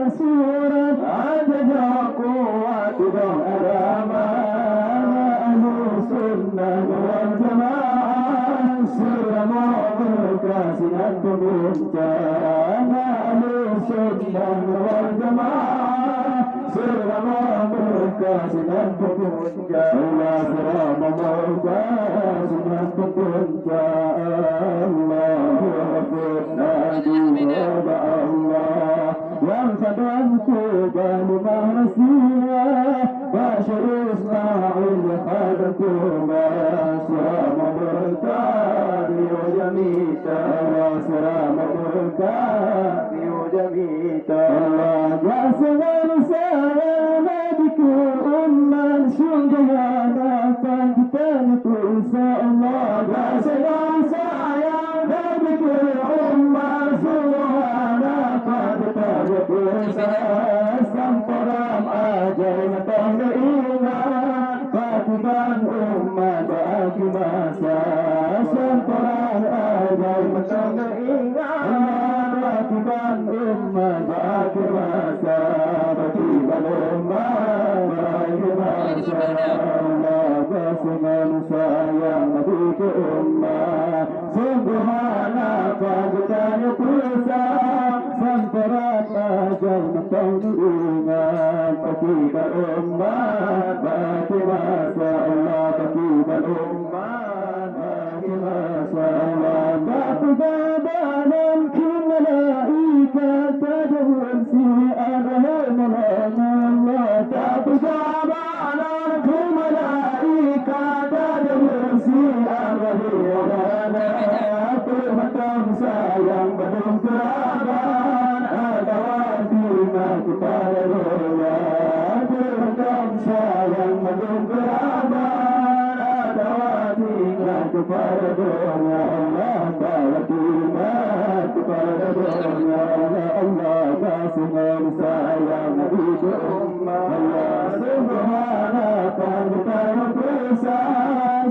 Surat ada kuat dan aman sunnah wal jamaah selama berkasihan bencana sunnah wal jamaah selama berkasihan bencana selama berkasihan bencana Allah yang sedang kubah manusia Bashar Ismail Khadam kubah Selama berkati Ujamita Selama berkati Ujamita Allah Jasman saya Nabiku Umman Syunjana Tantan Kursa Allah Jasman saya Nabiku Umman Syunjana Samparam ajar matang iman Patiban umat bagi masa Samparam ajar matang iman Patiban umat bagi masa Patiban umat bagi masa Bagaimana sayang Nabi ke umat Sungguh mana pagutanya perusahaan Samparan ajar matang iman Patiban umat bagi masa Allah Patiban umat bagi masa Allah Batu gabanan kimalaika Tajawun si'an rahman Allah Batu gabanan kimalaika Tajawun si'an rahman Allah Permatang sayang badung kerabat kepada Allah Berkam sayang mendung kerabat Adawatingan kepada dunia Allah Bawatingan kepada dunia Allah Allah kasihkan sayang Nabi Ummah Allah Subhana Panggitan Kuasa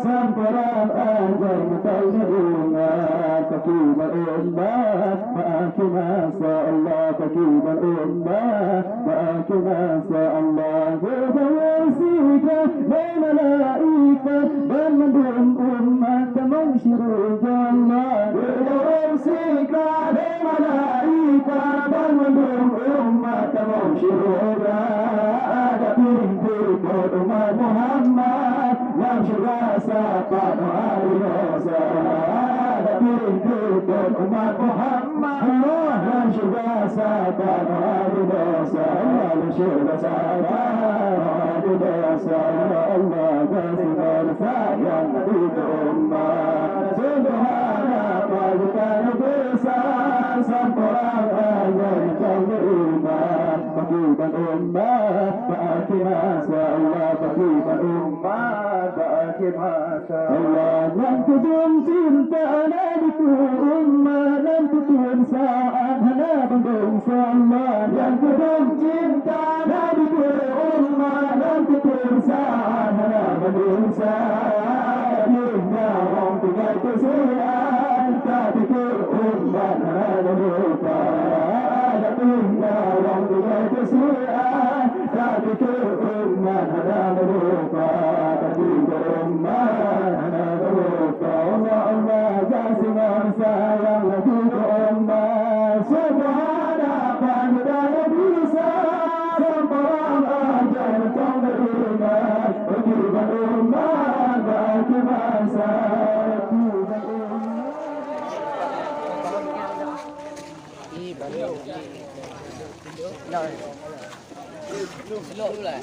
Samparan ajar Metal Nungan Kakiban Ummah Ma'akim Asa Allah Kakiban Ummah Ma'akim Asa Allah Berdawasika Malaika Dan mendung umat Mengsyirul Jannah Berdawasika Malaika Dan mendung umat Mengsyirul Jannah Ada pintu umat Muhammad Yang syurasa pada hari dosa Ada pintu umat Muhammad Yang syurasa pada hari dosa Allah syurasa pada hari dosa Allah kasihkan sayang Nabi ummah Subhana pagutkan dosa Samparan ajar kami ummah Patiban ummah Ba'aki masa Allah Patiban ummah Ba'aki masa Allah Yang kudum cinta Nabiku ummah Dan kudum saat Hana bandung Allah Yang kudum cinta Nabiku ummah Dan kudum saat Hana bandung Dirinya orang tinggal kesian Tabiku ummah Hana lupa Dirinya orang tinggal kesian Tabiku ummah Hana lupa Tabiku ummah Hana lupa Allah Allah Jasman sayang Nabi ummah Subhana Pandana bisa Samparan ajar Tang beriman Patiban ummah Bagi masa Patiban ummah Slow dulu lah.